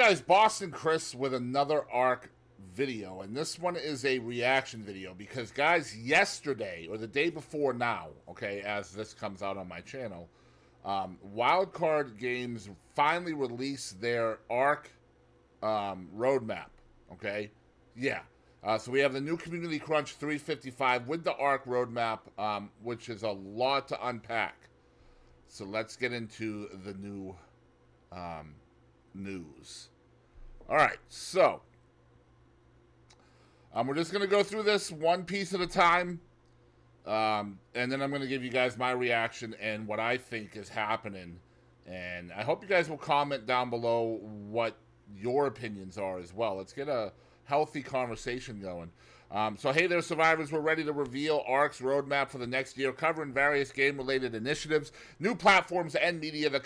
guys, Boston Chris with another ARC video, and this one is a reaction video because, guys, yesterday or the day before now, okay, as this comes out on my channel, Wildcard Games finally released their ARC roadmap, okay? Yeah. So we have the new Community Crunch 355 with the ARC roadmap, which is a lot to unpack. So let's get into the new news. All right, so we're just going to go through this one piece at a time, and then I'm going to give you guys my reaction and what I think is happening. And I hope you guys will comment down below what your opinions are as well. Let's get a healthy conversation going. So hey there, survivors, we're ready to reveal ARC's roadmap for the next year, covering various game-related initiatives, new platforms, and media. The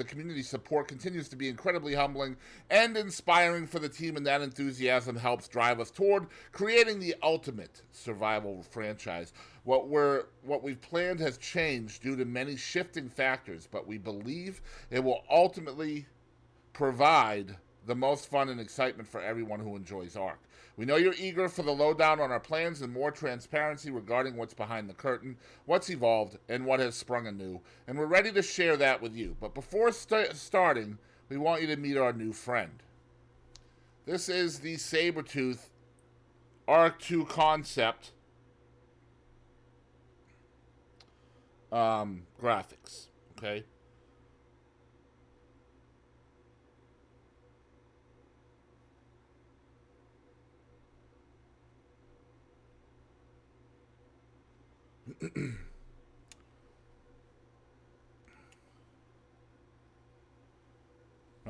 community support continues to be incredibly humbling and inspiring for the team, and that enthusiasm helps drive us toward creating the ultimate survival franchise. What we've planned has changed due to many shifting factors, but we believe it will ultimately provide the most fun and excitement for everyone who enjoys ARC. We know you're eager for the lowdown on our plans and more transparency regarding what's behind the curtain, what's evolved, and what has sprung anew, and we're ready to share that with you. But before starting, we want you to meet our new friend. This is the Sabretooth ARC 2 concept graphics, okay?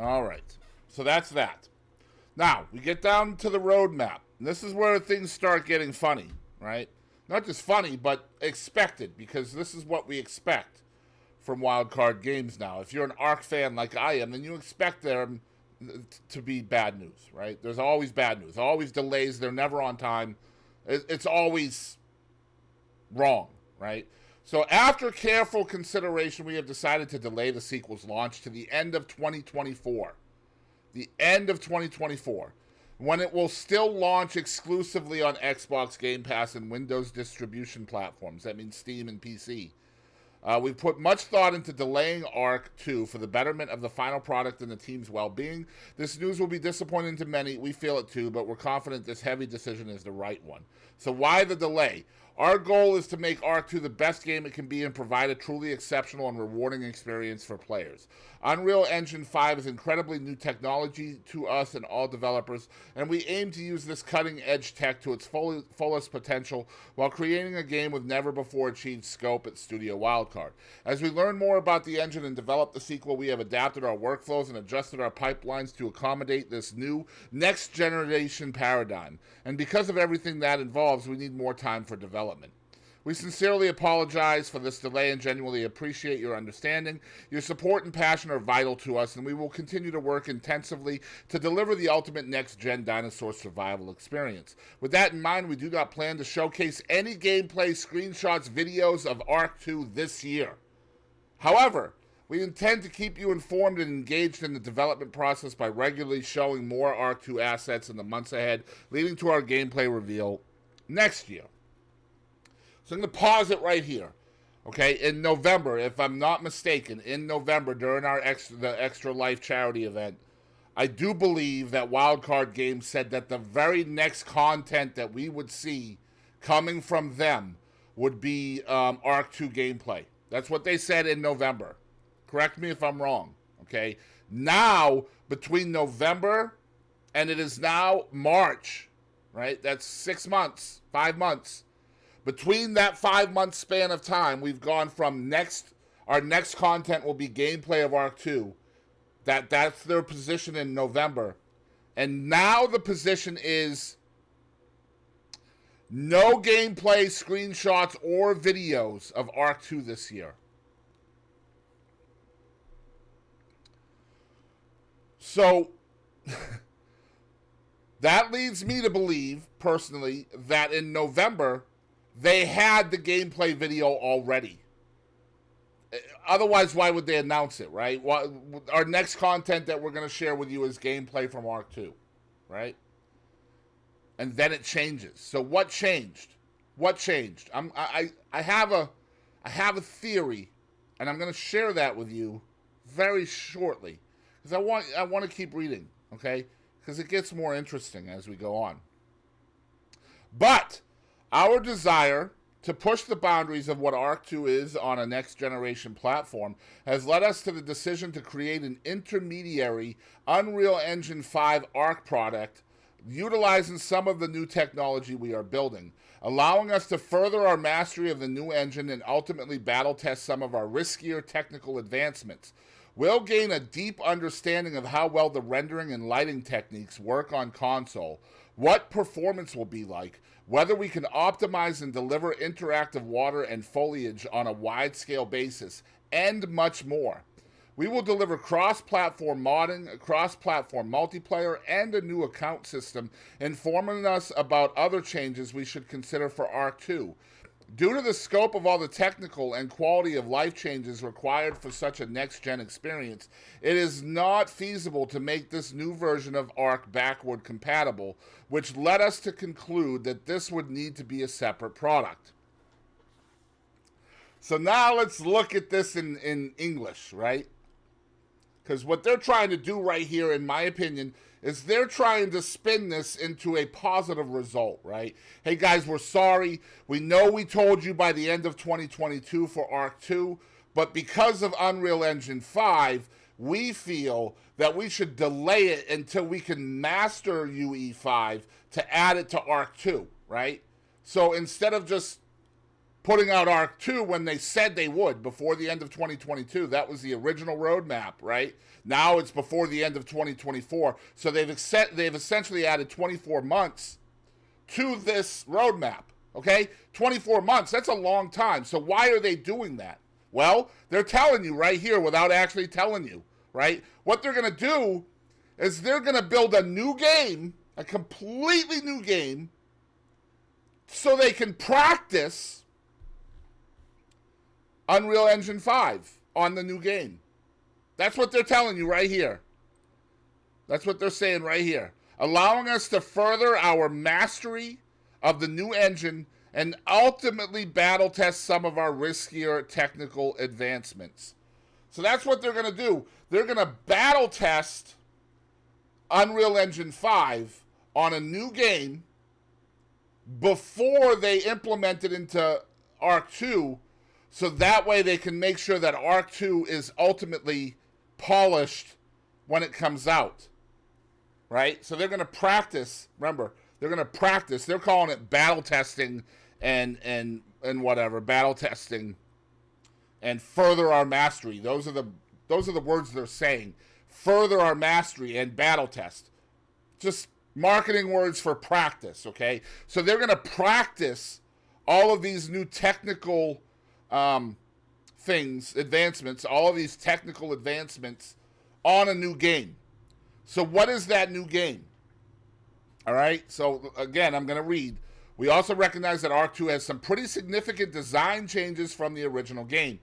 All right, so that's that. Now, we get down to the roadmap. And this is where things start getting funny, right? Not just funny, but expected, because this is what we expect from Wildcard Games now. If you're an ARC fan like I am, then you expect them to be bad news, right? There's always bad news, always delays. They're never on time. It's always wrong, right? So after careful consideration, we have decided to delay the sequel's launch to the end of 2024. The end of 2024, when it will still launch exclusively on Xbox Game Pass and Windows distribution platforms. That means Steam and PC. We've put much thought into delaying ARC 2 for the betterment of the final product and the team's well-being. This news will be disappointing to many. We feel it too, but we're confident this heavy decision is the right one. So why the delay? Our goal is to make ARC 2 the best game it can be and provide a truly exceptional and rewarding experience for players. Unreal Engine 5 is incredibly new technology to us and all developers, and we aim to use this cutting-edge tech to its fullest potential while creating a game with never-before-achieved scope at Studio Wildcard. As we learn more about the engine and develop the sequel, we have adapted our workflows and adjusted our pipelines to accommodate this new next-generation paradigm. And because of everything that involves, we need more time for development. We sincerely apologize for this delay and genuinely appreciate your understanding. Your support and passion are vital to us, and we will continue to work intensively to deliver the ultimate next-gen dinosaur survival experience. With that in mind, we do not plan to showcase any gameplay, screenshots, videos of ARC 2 this year. However, we intend to keep you informed and engaged in the development process by regularly showing more ARC 2 assets in the months ahead, leading to our gameplay reveal next year. So I'm going to pause it right here, okay? In November, if I'm not mistaken, in November during the Extra Life charity event, I do believe that Wildcard Games said that the very next content that we would see coming from them would be ARC 2 gameplay. That's what they said in November. Correct me if I'm wrong, okay? Now, between November and it is now March, right? That's 6 months, 5 months. Between that 5-month span of time, we've gone from our next content will be gameplay of ARC 2. That's their position in November. And now the position is no gameplay, screenshots, or videos of ARC 2 this year. So that leads me to believe, personally, that in November they had the gameplay video already. Otherwise, why would they announce it, right? Our next content that we're going to share with you is gameplay from Ark 2, right? And then it changes. So what changed? What changed? I have a theory, and I'm going to share that with you very shortly, because I want to keep reading, okay? Because it gets more interesting as we go on. But our desire to push the boundaries of what Ark 2 is on a next-generation platform has led us to the decision to create an intermediary Unreal Engine 5 Ark product utilizing some of the new technology we are building, allowing us to further our mastery of the new engine and ultimately battle test some of our riskier technical advancements. We'll gain a deep understanding of how well the rendering and lighting techniques work on console, what performance will be like, whether we can optimize and deliver interactive water and foliage on a wide-scale basis, and much more. We will deliver cross-platform modding, cross-platform multiplayer, and a new account system, informing us about other changes we should consider for Ark 2. Due to the scope of all the technical and quality of life changes required for such a next-gen experience, it is not feasible to make this new version of Ark backward compatible, which led us to conclude that this would need to be a separate product. So now let's look at this in English, right? Because what they're trying to do right here, in my opinion, is they're trying to spin this into a positive result, right? Hey guys, we're sorry. We know we told you by the end of 2022 for Ark 2, but because of Unreal Engine 5, we feel that we should delay it until we can master UE5 to add it to Ark 2, right? So instead of just putting out Ark 2 when they said they would before the end of 2022. That was the original roadmap, right? Now it's before the end of 2024. So they've essentially added 24 months to this roadmap, okay? 24 months, that's a long time. So why are they doing that? Well, they're telling you right here without actually telling you, right? What they're going to do is they're going to build a new game, a completely new game, so they can practice Unreal Engine 5 on the new game. That's what they're telling you right here. That's what they're saying right here. Allowing us to further our mastery of the new engine and ultimately battle test some of our riskier technical advancements. So that's what they're going to do. They're going to battle test Unreal Engine 5 on a new game before they implement it into Ark 2, so that way they can make sure that Ark 2 is ultimately polished when it comes out, right? So they're going to practice. Remember, they're going to practice. They're calling it battle testing and whatever, battle testing and further our mastery. Those are the words they're saying. Further our mastery and battle test. Just marketing words for practice, okay? So they're going to practice all of these new technical things, advancements, all of these technical advancements on a new game. So what is that new game? All right, so again, I'm going to read. We also recognize that Ark 2 has some pretty significant design changes from the original game,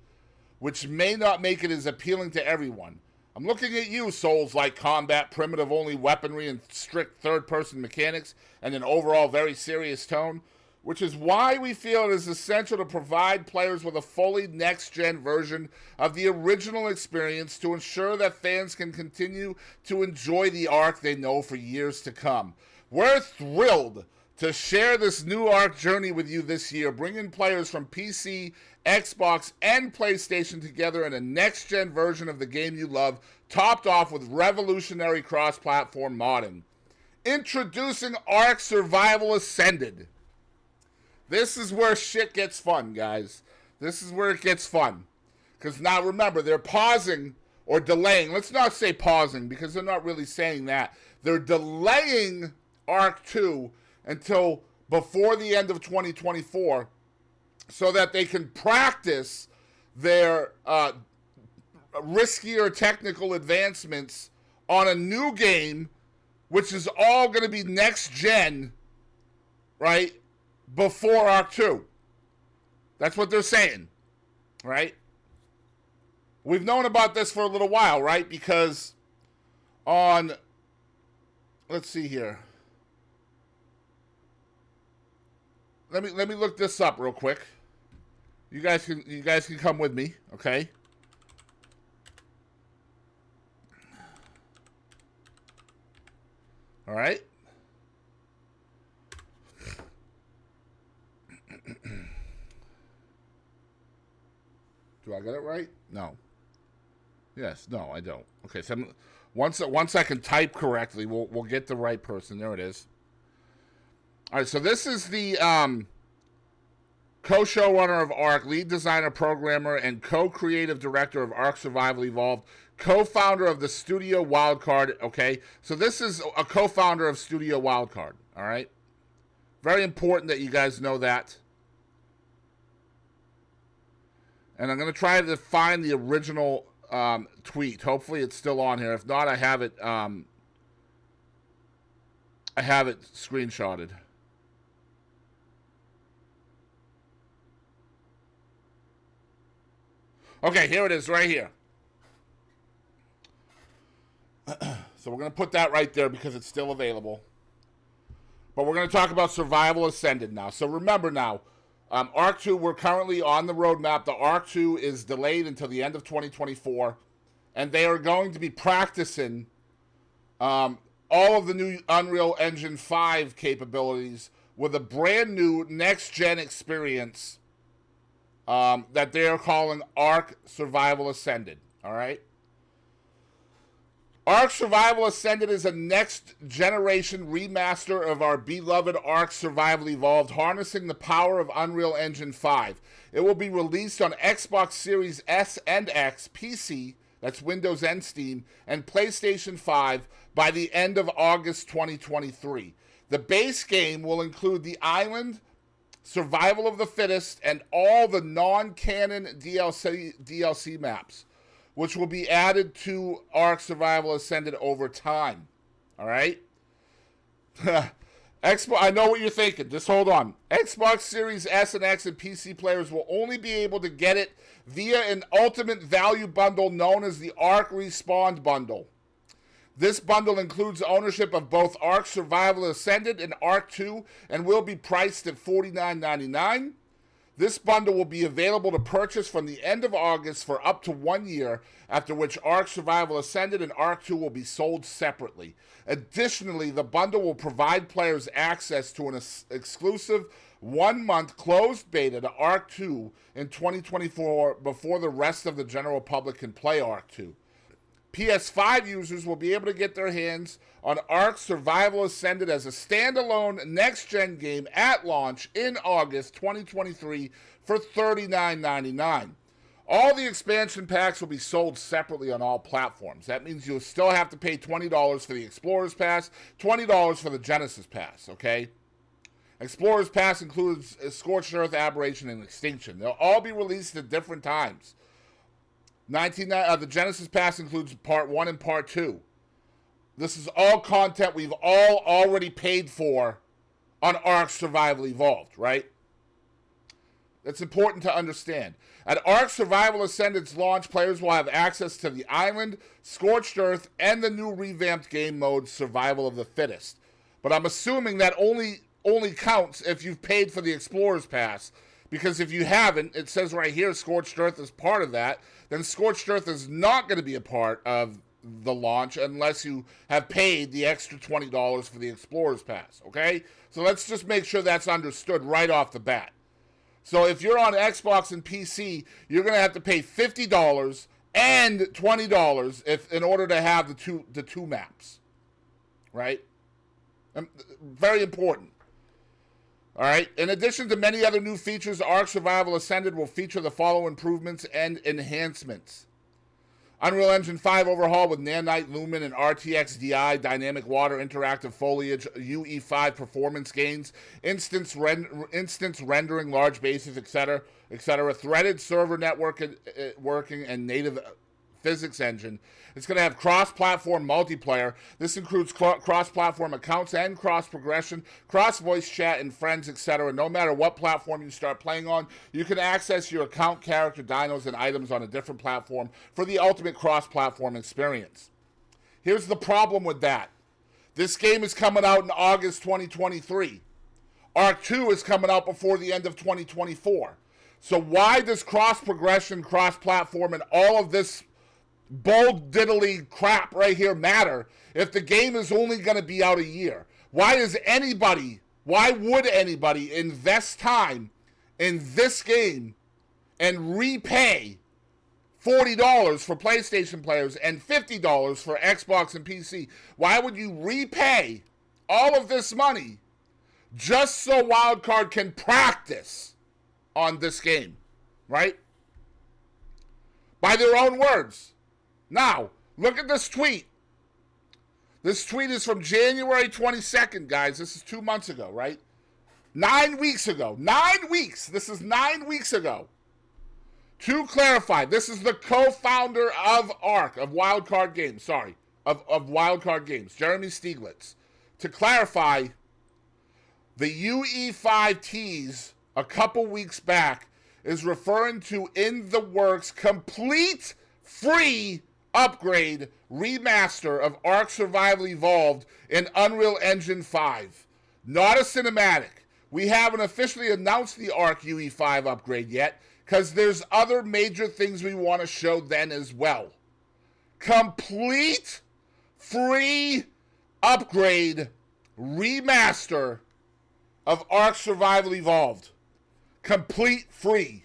which may not make it as appealing to everyone. I'm looking at you, Souls-like combat, primitive-only weaponry, and strict third-person mechanics, and an overall very serious tone, which is why we feel it is essential to provide players with a fully next-gen version of the original experience to ensure that fans can continue to enjoy the Ark they know for years to come. We're thrilled to share this new Ark journey with you this year, bringing players from PC, Xbox, and PlayStation together in a next-gen version of the game you love, topped off with revolutionary cross-platform modding. Introducing Ark Survival Ascended. This is where shit gets fun, guys. This is where it gets fun. Because now, remember, they're pausing or delaying. Let's not say pausing, because they're not really saying that. They're delaying Ark 2 until before the end of 2024 so that they can practice their riskier technical advancements on a new game, which is all going to be next-gen, right? Before Ark 2. That's what they're saying, right? We've known about this for a little while, right? Because on, let's see here. Let me look this up real quick. You guys can come with me, okay? All right. Do I get it right? No. Yes. No, I don't. Okay. So once I can type correctly, we'll get the right person. There it is. All right. So this is the co-showrunner of ARK, lead designer, programmer, and co-creative director of ARK Survival Evolved, co-founder of the Studio Wildcard. Okay. So this is a co-founder of Studio Wildcard. All right. Very important that you guys know that. And I'm going to try to find the original tweet. Hopefully it's still on here. If not, I have it screenshotted. Okay, here it is right here. So we're going to put that right there because it's still available. But we're going to talk about Survival Ascended now. So remember now, ARK 2, we're currently on the roadmap. The ARK 2 is delayed until the end of 2024. And they are going to be practicing all of the new Unreal Engine 5 capabilities with a brand new next-gen experience that they are calling ARK Survival Ascended. All right? ARK Survival Ascended is a next-generation remaster of our beloved ARK Survival Evolved, harnessing the power of Unreal Engine 5. It will be released on Xbox Series S and X, PC, that's Windows and Steam, and PlayStation 5 by the end of August 2023. The base game will include the island, Survival of the Fittest, and all the non-canon DLC maps, which will be added to ARK Survival Ascended over time. All right? I know what you're thinking. Just hold on. Xbox Series S and X and PC players will only be able to get it via an ultimate value bundle known as the ARK Respawn Bundle. This bundle includes ownership of both ARK Survival Ascended and ARK 2 and will be priced at $49.99. This bundle will be available to purchase from the end of August for up to 1 year, after which ARK Survival Ascended and ARK 2 will be sold separately. Additionally, the bundle will provide players access to an exclusive 1-month closed beta to ARK 2 in 2024 before the rest of the general public can play ARK 2. PS5 users will be able to get their hands on ARK Survival Ascended as a standalone next-gen game at launch in August 2023 for $39.99. All the expansion packs will be sold separately on all platforms. That means you'll still have to pay $20 for the Explorer's Pass, $20 for the Genesis Pass, okay? Explorer's Pass includes Scorched Earth, Aberration, and Extinction. They'll all be released at different times. The Genesis Pass includes Part 1 and Part 2. This is all content we've all already paid for on ARK Survival Evolved, right? That's important to understand. At ARK Survival Ascended's launch, players will have access to the island, Scorched Earth, and the new revamped game mode, Survival of the Fittest. But I'm assuming that only counts if you've paid for the Explorer's Pass. Because if you haven't, it says right here, Scorched Earth is part of that. Then Scorched Earth is not going to be a part of the launch unless you have paid the extra $20 for the Explorer's Pass, okay? So let's just make sure that's understood right off the bat. So if you're on Xbox and PC, you're going to have to pay $50 and $20 in order to have the two maps, right? Very important. All right. In addition to many other new features, ARK Survival Ascended will feature the following improvements and enhancements: Unreal Engine 5 overhaul with Nanite Lumen and RTX DI, dynamic water, interactive foliage, UE5 performance gains, instance rendering, large bases, etc., threaded server network working, and native physics engine. It's going to have cross-platform multiplayer. This includes cross-platform accounts and cross-progression, cross-voice chat and friends, etc. No matter what platform you start playing on, you can access your account, character, dinos, and items on a different platform for the ultimate cross-platform experience. Here's the problem with that. This game is coming out in August 2023. Arc 2 is coming out before the end of 2024. So why does cross-progression, cross-platform, and all of this bold diddly crap right here matter if the game is only going to be out a year? Why would anybody invest time in this game and repay $40 for PlayStation players and $50 for Xbox and PC? Why would you repay all of this money just so Wildcard can practice on this game, right? By their own words. Now, look at this tweet. This tweet is from January 22nd, guys. This is 2 months ago, right? 9 weeks ago. 9 weeks. This is 9 weeks ago. To clarify, this is the co-founder of ARC, of Wildcard Games, of Wildcard Games, Jeremy Stieglitz. To clarify, the UE5 tease a couple weeks back is referring to in the works complete free upgrade remaster of Ark Survival Evolved in Unreal Engine 5. Not a cinematic. We haven't officially announced the Ark UE5 upgrade yet because there's other major things we want to show then as well. Complete free upgrade remaster of Ark Survival Evolved. Complete free.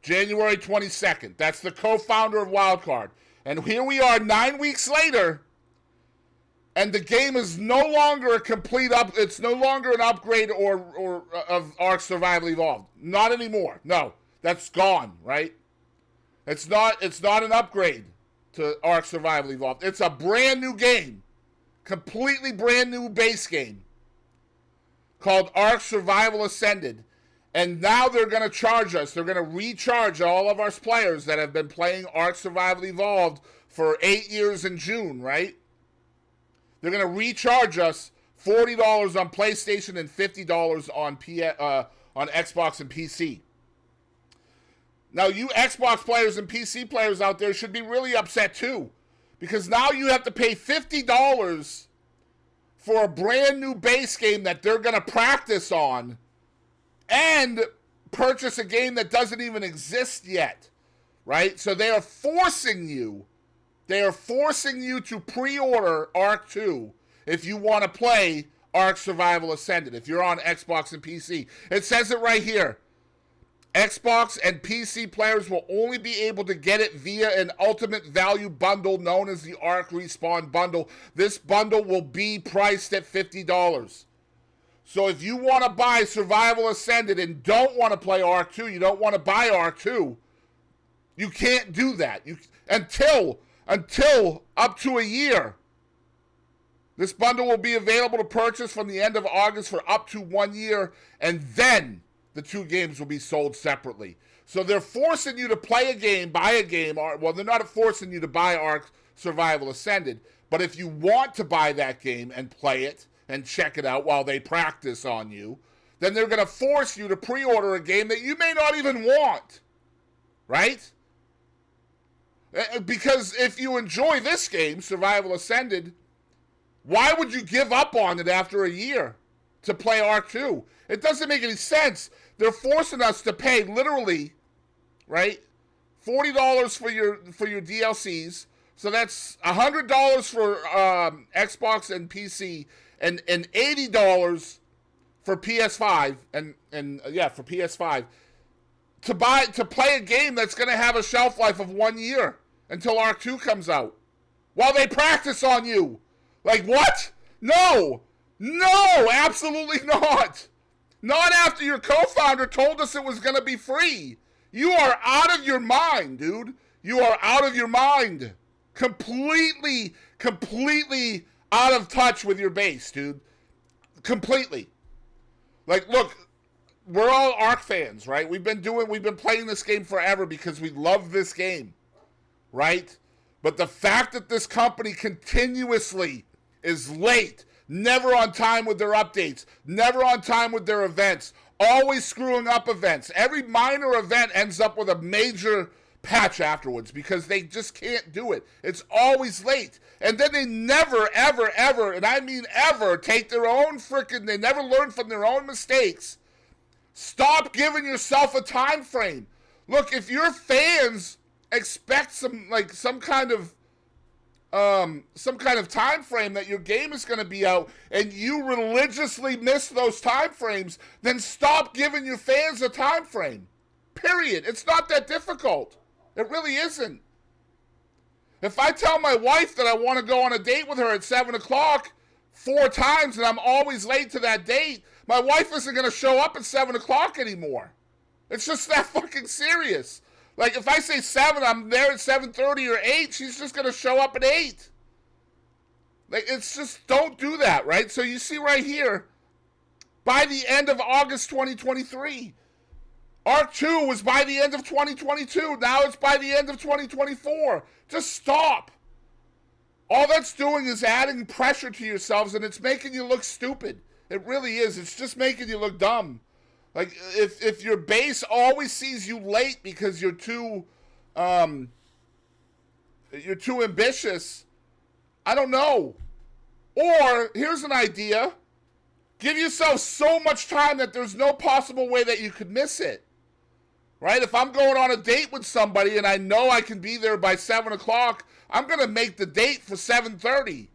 January 22nd. That's the co-founder of Wildcard. And here we are 9 weeks later, and the game is no longer a complete it's no longer an upgrade or of Ark Survival Evolved. Not anymore. No. That's gone, right? It's not an upgrade to Ark Survival Evolved. It's a brand new game. Completely brand new base game called Ark Survival Ascended. And now they're going to charge us. They're going to recharge all of our players that have been playing Ark Survival Evolved for 8 years in June, right? They're going to recharge us $40 on PlayStation and $50 on Xbox and PC. Now, you Xbox players and PC players out there should be really upset too, because now you have to pay $50 for a brand new base game that they're going to practice on and purchase a game that doesn't even exist yet, right? So they are forcing you to pre-order Ark 2 if you want to play Ark Survival Ascended, if you're on Xbox and PC. It says it right here. Xbox and PC players will only be able to get it via an ultimate value bundle known as the Ark Respawn Bundle. This bundle will be priced at $50. So if you want to buy Survival Ascended and don't want to play Ark 2, you don't want to buy Ark 2, you can't do that. Until up to a year. This bundle will be available to purchase from the end of August for up to 1 year, and then the two games will be sold separately. So they're forcing you to play a game, buy a game. Well, they're not forcing you to buy Ark Survival Ascended, but if you want to buy that game and play it and check it out while they practice on you, then they're going to force you to pre-order a game that you may not even want, right? Because if you enjoy this game, Survival Ascended, why would you give up on it after a year to play Ark 2? It doesn't make any sense. They're forcing us to pay literally, right, $40 for your DLCs. So that's $100 for Xbox and PC, and $80 for PS5 and for PS5 to play a game that's going to have a shelf life of 1 year until Ark 2 comes out while they practice on you. Like, what? No, absolutely not. Not after your co-founder told us it was going to be free. You are out of your mind, dude. You are out of your mind. Completely out of touch with your base, dude. Completely. Like, look, we're all Ark fans, right? We've been playing this game forever because we love this game, right? But the fact that this company continuously is late, never on time with their updates, never on time with their events, always screwing up events. Every minor event ends up with a major patch afterwards because they just can't do it. It's always late. And then they never, ever, ever, and I mean ever, take their own they never learn from their own mistakes. Stop giving yourself a time frame. Look, if your fans expect some kind of time frame that your game is going to be out and you religiously miss those time frames, then stop giving your fans a time frame. Period. It's not that difficult. It really isn't. If I tell my wife that I want to go on a date with her at 7 o'clock 4 times and I'm always late to that date, my wife isn't going to show up at 7 o'clock anymore. It's just that fucking serious. Like, if I say 7, I'm there at 7:30 or 8, she's just going to show up at 8. Like, it's just, don't do that, right? So you see right here, by the end of August 2023, Ark 2 was by the end of 2022. Now it's by the end of 2024. Just stop. All that's doing is adding pressure to yourselves, and it's making you look stupid. It really is. It's just making you look dumb. Like, if your base always sees you late because you're too ambitious, I don't know. Or, here's an idea. Give yourself so much time that there's no possible way that you could miss it. Right? If I'm going on a date with somebody and I know I can be there by 7 o'clock, I'm going to make the date for 7:30.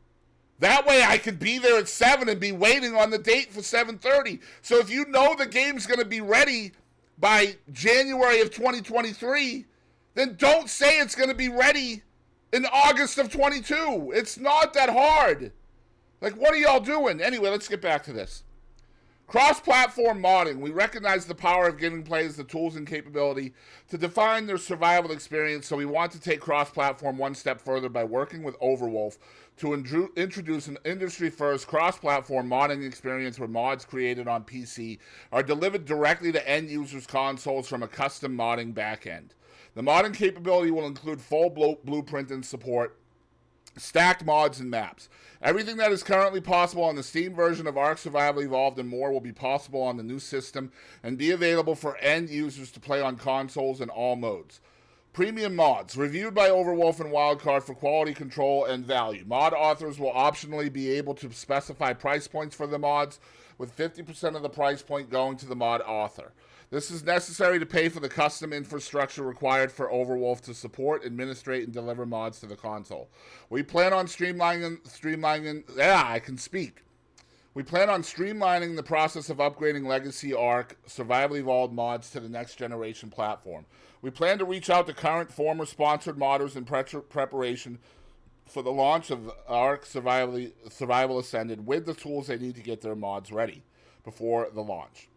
That way I can be there at 7 and be waiting on the date for 7:30. So if you know the game's going to be ready by January of 2023, then don't say it's going to be ready in August of 22. It's not that hard. Like, what are y'all doing? Anyway, let's get back to this. Cross-platform modding. We recognize the power of giving players the tools and capability to define their survival experience, so we want to take cross-platform one step further by working with Overwolf to introduce an industry-first cross-platform modding experience where mods created on PC are delivered directly to end users' consoles from a custom modding backend. The modding capability will include full blueprint and support, stacked mods and maps. Everything that is currently possible on the Steam version of Ark Survival Evolved and more will be possible on the new system and be available for end users to play on consoles in all modes. Premium mods, reviewed by Overwolf and Wildcard for quality control and value. Mod authors will optionally be able to specify price points for the mods, with 50% of the price point going to the mod author. This is necessary to pay for the custom infrastructure required for Overwolf to support, administrate, and deliver mods to the console. We plan on streamlining the process of upgrading Legacy Ark Survival Evolved mods to the next generation platform. We plan to reach out to current, former sponsored modders in preparation for the launch of Ark Survival Ascended with the tools they need to get their mods ready before the launch.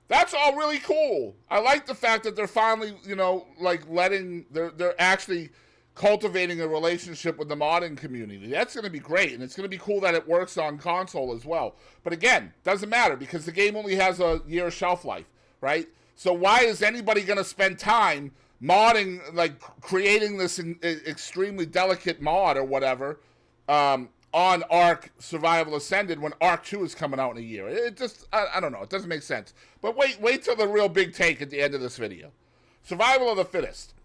That's all really cool. I like the fact that they're finally, they're actually cultivating a relationship with the modding community. That's going to be great, and it's going to be cool that it works on console as well. But again, doesn't matter because the game only has a year shelf life, right? So why is anybody going to spend time modding, like creating this extremely delicate mod or whatever, on Ark Survival Ascended when Ark 2 is coming out in a year? It just, I don't know. It doesn't make sense. But wait till the real big take at the end of this video. Survival of the Fittest.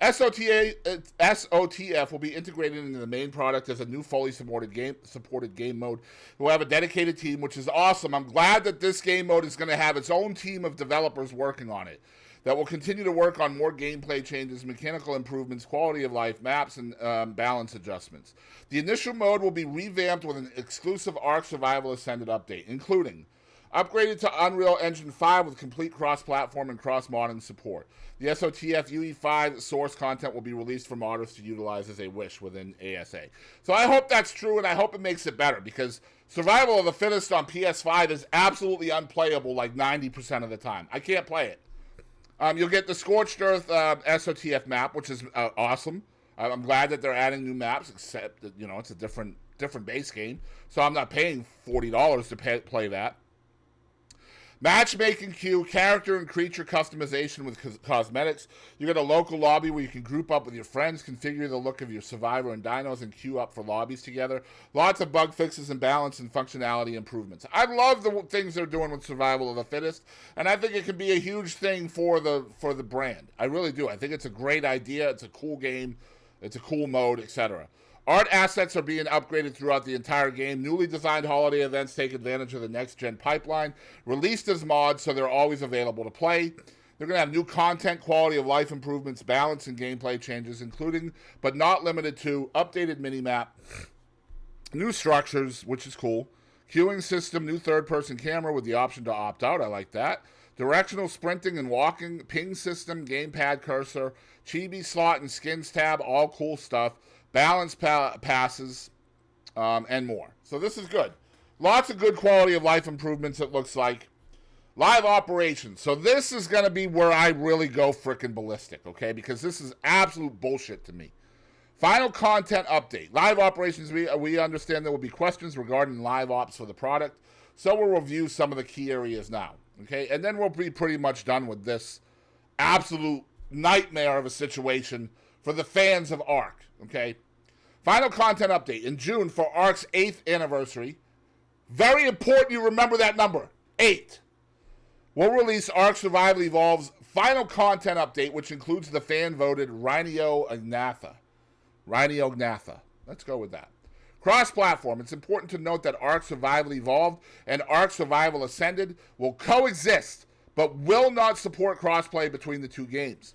SOTF will be integrated into the main product as a new fully supported game mode. We'll have a dedicated team, which is awesome. I'm glad that this game mode is going to have its own team of developers working on it that will continue to work on more gameplay changes, mechanical improvements, quality of life, maps, and balance adjustments. The initial mode will be revamped with an exclusive Ark Survival Ascended update, including upgraded to Unreal Engine 5 with complete cross-platform and cross-modding support. The SOTF UE5 source content will be released for modders to utilize as they wish within ASA. So I hope that's true, and I hope it makes it better, because Survival of the Fittest on PS5 is absolutely unplayable like 90% of the time. I can't play it. You'll get the Scorched Earth SOTF map, which is awesome. I'm glad that they're adding new maps, except that, it's a different base game, so I'm not paying $40 to play that. Matchmaking queue, character and creature customization with cosmetics. You got a local lobby where you can group up with your friends, configure the look of your survivor and dinos, and queue up for lobbies together. Lots of bug fixes and balance and functionality improvements. I love the things they're doing with Survival of the Fittest, and I think it could be a huge thing for the brand. I really do. I think it's a great idea. It's a cool game. It's a cool mode, etc. Art assets are being upgraded throughout the entire game. Newly designed holiday events take advantage of the next-gen pipeline. Released as mods, so they're always available to play. They're going to have new content, quality of life improvements, balance, and gameplay changes, including, but not limited to, updated minimap, new structures, which is cool, queuing system, new third-person camera with the option to opt out. I like that. Directional sprinting and walking, ping system, gamepad cursor, chibi slot and skins tab, all cool stuff. Balance passes, and more. So this is good. Lots of good quality of life improvements, it looks like. Live operations. So this is going to be where I really go frickin' ballistic, okay? Because this is absolute bullshit to me. Final content update. Live operations, we understand there will be questions regarding live ops for the product. So we'll review some of the key areas now, okay? And then we'll be pretty much done with this absolute nightmare of a situation for the fans of ARK, okay? Final content update. In June, for ARK's 8th anniversary, very important you remember that number, 8. We'll release ARK Survival Evolved's final content update, which includes the fan-voted Rhino Ignatha. Let's go with that. Cross-platform. It's important to note that ARK Survival Evolved and ARK Survival Ascended will coexist, but will not support crossplay between the two games.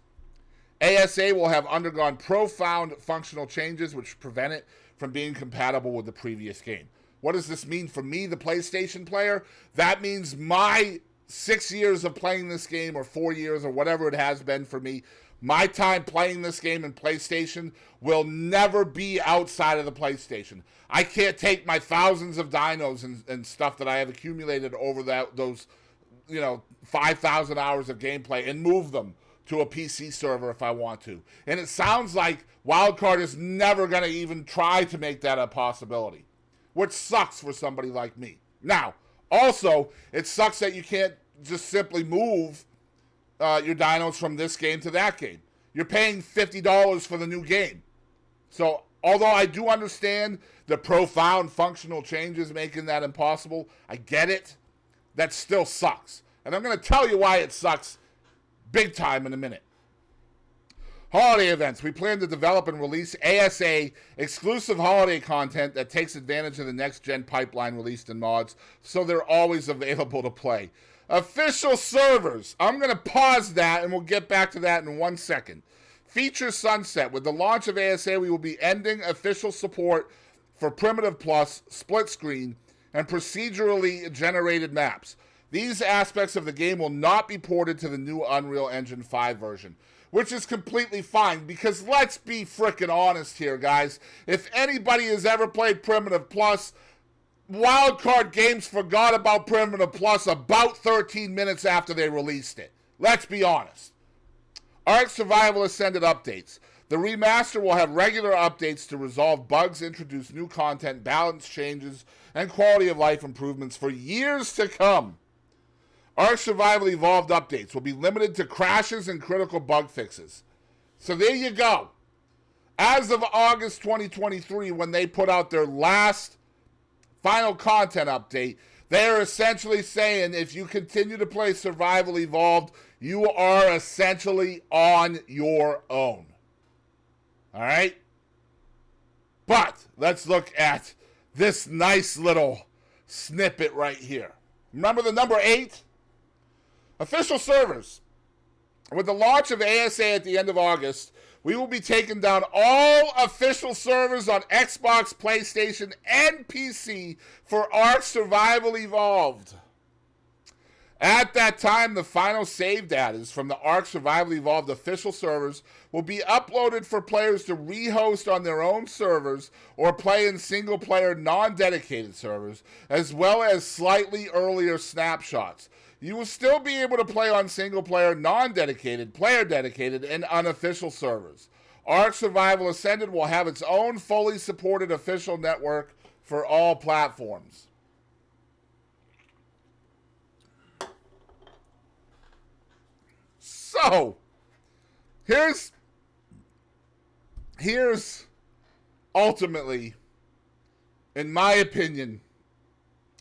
ASA will have undergone profound functional changes which prevent it from being compatible with the previous game. What does this mean for me, the PlayStation player? That means my 6 years of playing this game, or 4 years, or whatever it has been for me, my time playing this game in PlayStation will never be outside of the PlayStation. I can't take my thousands of dinos and stuff that I have accumulated over those 5,000 hours of gameplay and move them to a PC server if I want to. And it sounds like Wildcard is never going to even try to make that a possibility, which sucks for somebody like me. Now, also, it sucks that you can't just simply move your dinos from this game to that game. You're paying $50 for the new game. So, although I do understand the profound functional changes making that impossible, I get it, that still sucks. And I'm going to tell you why it sucks big time in a minute. Holiday events. We plan to develop and release ASA exclusive holiday content that takes advantage of the next-gen pipeline released in mods, so they're always available to play. Official servers. I'm going to pause that, and we'll get back to that in 1 second. Feature sunset. With the launch of ASA, we will be ending official support for Primitive Plus, split screen, and procedurally generated maps. These aspects of the game will not be ported to the new Unreal Engine 5 version, which is completely fine, because let's be frickin' honest here, guys. If anybody has ever played Primitive Plus, Wildcard Games forgot about Primitive Plus about 13 minutes after they released it. Let's be honest. ARK Survival Ascended updates. The remaster will have regular updates to resolve bugs, introduce new content, balance changes, and quality of life improvements for years to come. ARK Survival Evolved updates will be limited to crashes and critical bug fixes. So there you go. As of August 2023, when they put out their last final content update, they're essentially saying if you continue to play Survival Evolved, you are essentially on your own. All right? But let's look at this nice little snippet right here. Remember the number 8? Official servers. With the launch of ASA at the end of August, we will be taking down all official servers on Xbox, PlayStation, and PC for ARK Survival Evolved. At that time, the final save data from the ARK Survival Evolved official servers will be uploaded for players to rehost on their own servers or play in single-player non-dedicated servers, as well as slightly earlier snapshots. You will still be able to play on single-player, non-dedicated, player-dedicated, and unofficial servers. ARK Survival Ascended will have its own fully supported official network for all platforms. So, here's ultimately, in my opinion,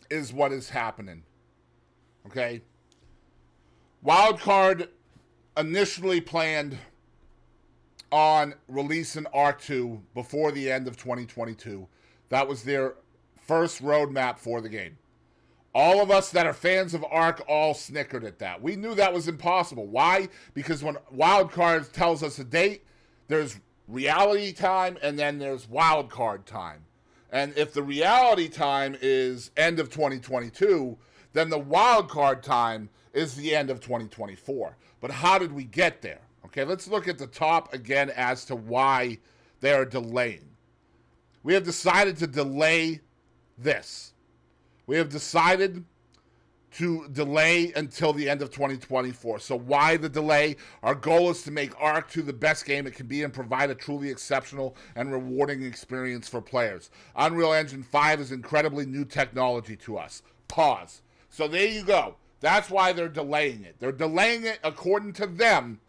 is what is happening. Okay? Wildcard initially planned on releasing Ark 2 before the end of 2022. That was their first roadmap for the game. All of us that are fans of Ark all snickered at that. We knew that was impossible. Why? Because when Wildcard tells us a date, there's reality time and then there's Wildcard time. And if the reality time is end of 2022, then the Wildcard time is the end of 2024. But how did we get there? Okay, let's look at the top again as to why they are delaying. We have decided to delay this. We have decided to delay until the end of 2024. So why the delay? Our goal is to make Ark 2 the best game it can be and provide a truly exceptional and rewarding experience for players. Unreal Engine 5 is incredibly new technology to us. Pause. So there you go. That's why they're delaying it. They're delaying it according to them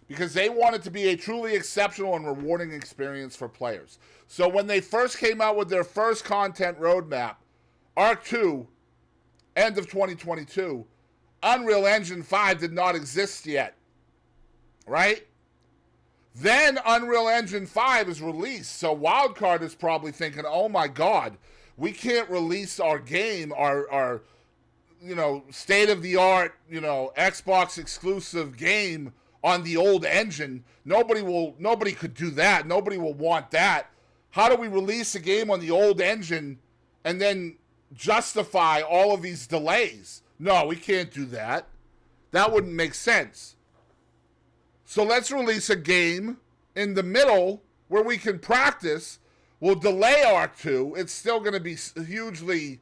because they want it to be a truly exceptional and rewarding experience for players. So when they first came out with their first content roadmap, Ark 2, end of 2022, Unreal Engine 5 did not exist yet, right? Then Unreal Engine 5 is released, so Wildcard is probably thinking, oh my God, we can't release our game, our state-of-the-art, Xbox exclusive game on the old engine. Nobody could do that. Nobody will want that. How do we release a game on the old engine and then justify all of these delays? No, we can't do that. That wouldn't make sense. So let's release a game in the middle where we can practice. We'll delay Ark 2. It's still going to be hugely,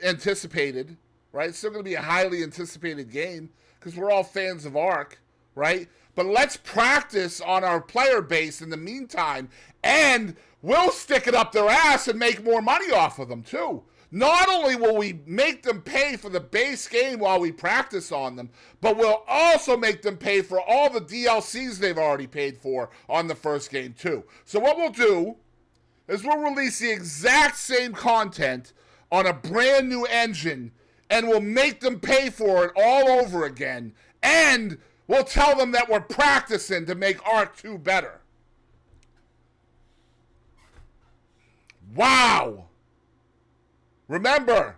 anticipated, right? It's still going to be a highly anticipated game because we're all fans of Ark, right? But let's practice on our player base in the meantime, and we'll stick it up their ass and make more money off of them too. Not only will we make them pay for the base game while we practice on them, but we'll also make them pay for all the DLCs they've already paid for on the first game too. So what we'll do is we'll release the exact same content on a brand new engine, and we'll make them pay for it all over again, and we'll tell them that we're practicing to make Ark 2 better. Wow. Remember,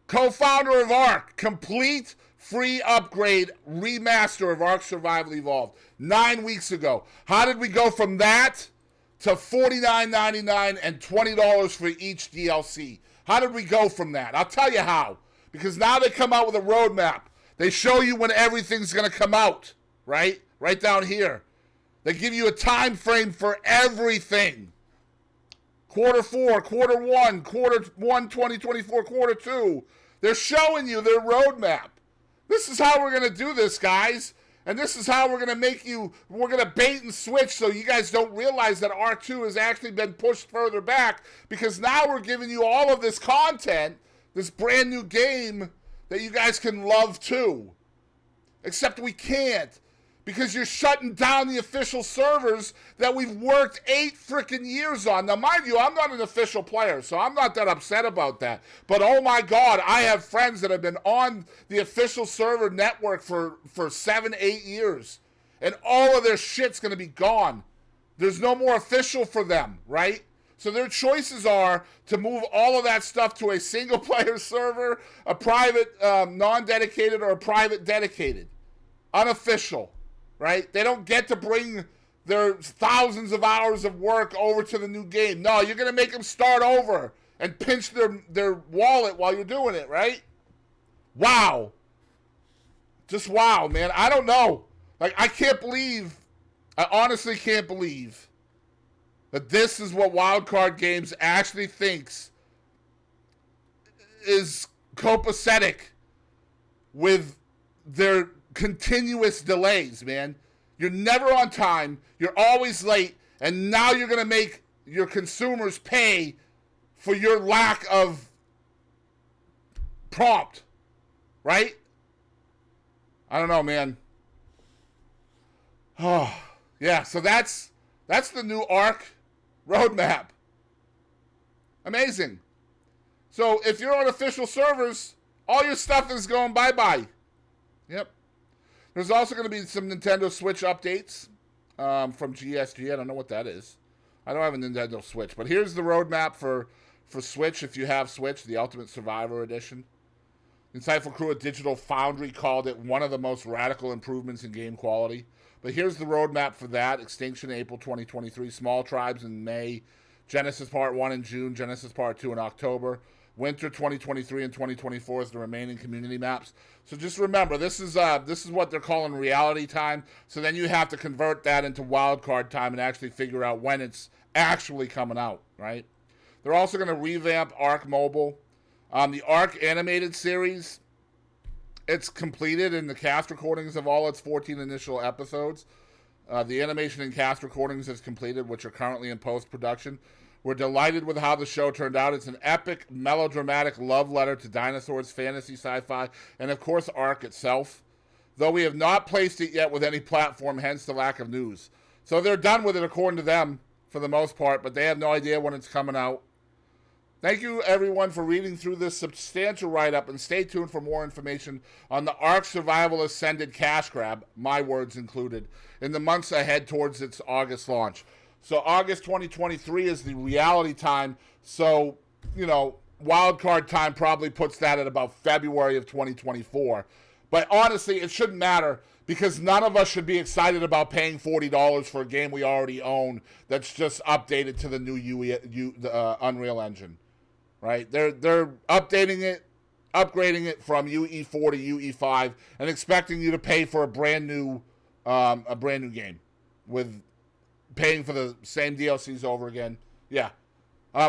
co-founder of Ark, complete free upgrade remaster of Ark Survival Evolved 9 weeks ago. How did we go from that to $49.99 and $20 for each DLC? How did we go from that? I'll tell you how. Because now they come out with a roadmap. They show you when everything's going to come out, right? Right down here. They give you a time frame for everything. Quarter 4, quarter 1, quarter 1, 2024, quarter 2. They're showing you their roadmap. This is how we're going to do this, guys. And this is how we're going to bait and switch so you guys don't realize that Ark 2 has actually been pushed further back, because now we're giving you all of this content, this brand new game that you guys can love too. Except we can't, because you're shutting down the official servers that we've worked 8 freaking years on. Now, mind you, I'm not an official player, so I'm not that upset about that. But oh my God, I have friends that have been on the official server network for 7, 8 years. And all of their shit's going to be gone. There's no more official for them, right? So their choices are to move all of that stuff to a single player server, a private non-dedicated, or a private dedicated. Unofficial. Right? They don't get to bring their thousands of hours of work over to the new game. No, you're going to make them start over and pinch their wallet while you're doing it, right? Wow. Just wow, man. I don't know. Like, I honestly can't believe that this is what Wildcard Games actually thinks is copacetic with their continuous delays, man. You're never on time, you're always late, and now you're going to make your consumers pay for your lack of prompt, right? I don't know, man. Oh, yeah, so that's the new Ark roadmap. Amazing. So if you're on official servers, all your stuff is going bye-bye. Yep. There's also going to be some Nintendo Switch updates from GSG. I don't know what that is. I don't have a Nintendo Switch. But here's the roadmap for Switch if you have Switch, the Ultimate Survivor Edition. Insightful crew at Digital Foundry called it one of the most radical improvements in game quality. But here's the roadmap for that. Extinction, April 2023. Small Tribes in May. Genesis Part 1 in June. Genesis Part 2 in October. Winter 2023 and 2024 is the remaining community maps. So just remember, this is what they're calling reality time. So then you have to convert that into wildcard time and actually figure out when it's actually coming out, right? They're also going to revamp Ark Mobile. The Ark animated series, it's completed in the cast recordings of all its 14 initial episodes. The animation and cast recordings is completed, which are currently in post-production. We're delighted with how the show turned out. It's an epic, melodramatic love letter to dinosaurs, fantasy, sci-fi, and of course Ark itself. Though we have not placed it yet with any platform, hence the lack of news. So they're done with it according to them, for the most part, but they have no idea when it's coming out. Thank you, everyone, for reading through this substantial write-up, and stay tuned for more information on the Ark Survival Ascended cash grab, my words included, in the months ahead towards its August launch. So August 2023 is the reality time, so, wildcard time probably puts that at about February of 2024. But honestly, it shouldn't matter, because none of us should be excited about paying $40 for a game we already own that's just updated to the new Unreal Engine. Right? They're updating it, upgrading it from UE4 to UE5, and expecting you to pay for a brand new game, with paying for the same DLCs over again. Yeah.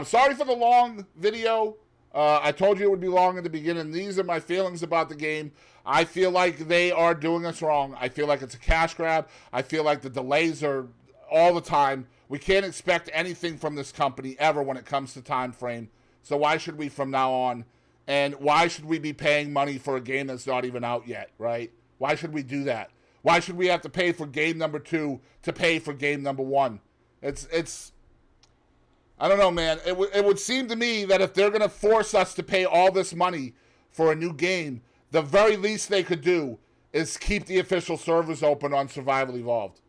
Sorry for the long video. I told you it would be long in the beginning. These are my feelings about the game. I feel like they are doing us wrong. I feel like it's a cash grab. I feel like the delays are all the time. We can't expect anything from this company ever when it comes to time frame. So why should we from now on? And why should we be paying money for a game that's not even out yet, right? Why should we do that? Why should we have to pay for game number 2 to pay for game number 1? It's I don't know, man. It would seem to me that if they're going to force us to pay all this money for a new game, the very least they could do is keep the official servers open on Survival Evolved.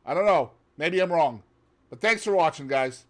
I don't know. Maybe I'm wrong. But thanks for watching, guys.